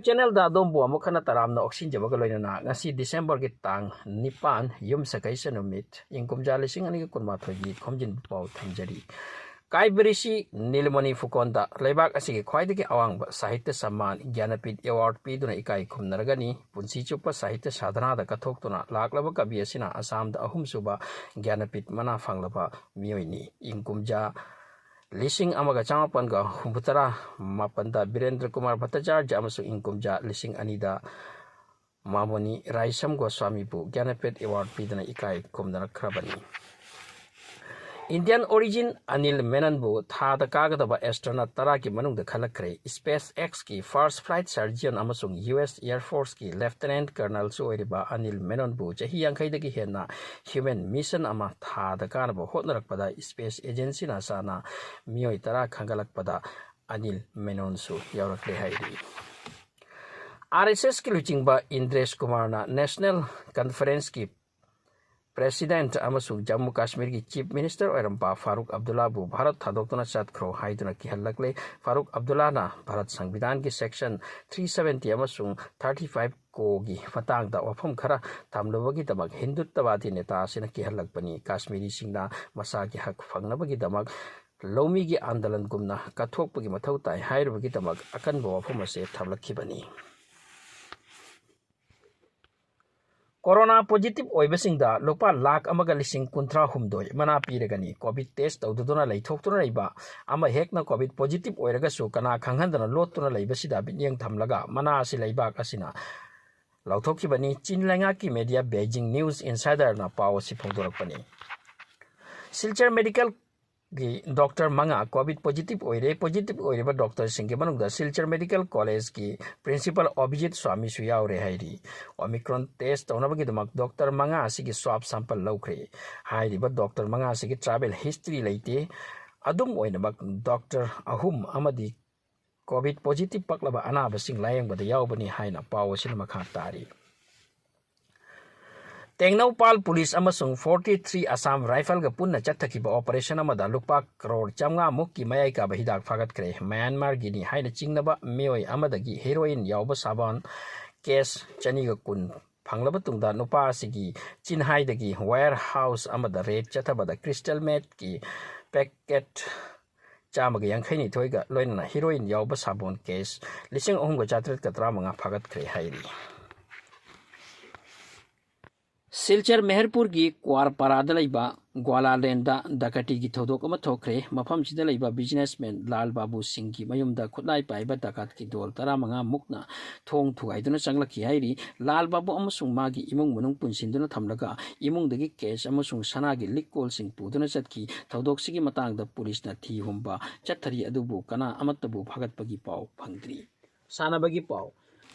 channel da dombo amukhana taramna oxin jabaga loinana ngasi December ki tang nipan Yumsakeisa numit ingkumja lising ani kunma thogi khomjinba pau thamjari kai berisi nilmani fukonda lebak asigi khwaidagi awangba sahitya samman Gyanapit award piduna ikai khumnaragani punsi chupa sahitya sadhana da kathoktuna laklaba kabi asina Assam da ahum suba Gyanapit mana fanglaba miyoini ingkumja Lising amaga chamapan ga humbutara mapanda Birendra Kumar Bhattacharya amasu ingkumja lising anida mamoni Raisam Goswami bu Gyanapit award pidana ikai kumdana krabani Indian origin Anil Menon bu thada kagadaba astronaut tara ki manung da khalakre SpaceX ki first flight surgeon amasung US Air Force ki Lieutenant Colonel su oiriba Anil Menon bu chahi yankai dagi henna human mission ama thada kanaba hotnarakpada space agency na sana mioi tara khangalakpada Anil Menon su yaurakle hairi RSS ki luchingba Indresh Kumar na National Conference ki President amasung Jammu Kashmir ki Chief Minister oiramba Farooq Abdullah bu Bharat thadokna chatkro haiduna ki halakle Farooq Abdullah na Bharat Sangbidan ki section 370 amasung 35 ko gi fatang da wafam khara tamlobagi damak hindutwadi neta asina ki halakpani Kashmiri singna masa ki hak fangnabagi damak lomi gi andalan gumna kathokpagi mathau tai hairubagi damak akan bo wafam ase thamlakhibani Corona positive oibasingda lupa lakh amaga lising kuntra humdoi mana piragani COVID test tawduna leithoktura leiba ama hekna COVID positive oiraga su kana khanghandana lotuna leibasida binyang thamlaga mana asi leibak asina lauthokibani chinlenga ki media Beijing News Insider na paw si phongdorakpani Silchar Medical gi Dr. Manga COVID positive oire Dr. Singh manungda Silchar Medical College ki Principal Abhijit Swami suyaure hairi Omicron test onabagi damak Dr. Manga asigi swab sample laukre hairi ba Dr. Manga asigi travel history leite adum oinamak Dr. Ahum amadi COVID positive paklaba anaba sing layang bada yaubani haina paw sinama khatari Tengnopal Police amasung 43 Assam Rifle ga punna chattakiba operation amada lupa crore chamnga mukki mayai ka bahidak fagat kre Myanmar gini haina chingnaba meoi amadagi heroin yauba saban case chani ga kun phanglaba tungda nupa asigi chinhai dagi warehouse amada raid chatabada crystal meth ki packet chamaga yangkhaini thoiga loinana heroin yauba sabon case lising ohum ga chatret ka tramanga fagat kre hairi Silchar Meherpur ki Kwarparada laiba Gwalaland dakati ki thodok ama thokre mafam sida laiba businessman Lal Babu Singh ki mayumda khutnai paiba dakat ki dol taramanga mukna thong thugaiduna changlaki hairi Lal Babu amasung magi imung munung punsinduna thamlaga imung dagi case amasung sanagi likol sing puduna chatki thodok sigi matangda police na thi humba chathari adubu kana amatabu phagatpagi paw phangdri sanabagi paw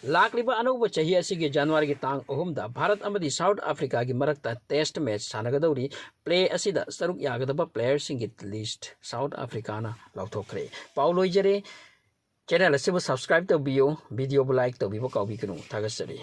Lakliba anuba chahi asigi January ki tang ohumda Bharat amadi South Africa ki marakta test match sanagadauri play asida saruk yagadaba players singit list South Africa na lauthokre Paulo jare channel asibu subscribe to bio video like to bibo kaubikanu thagasari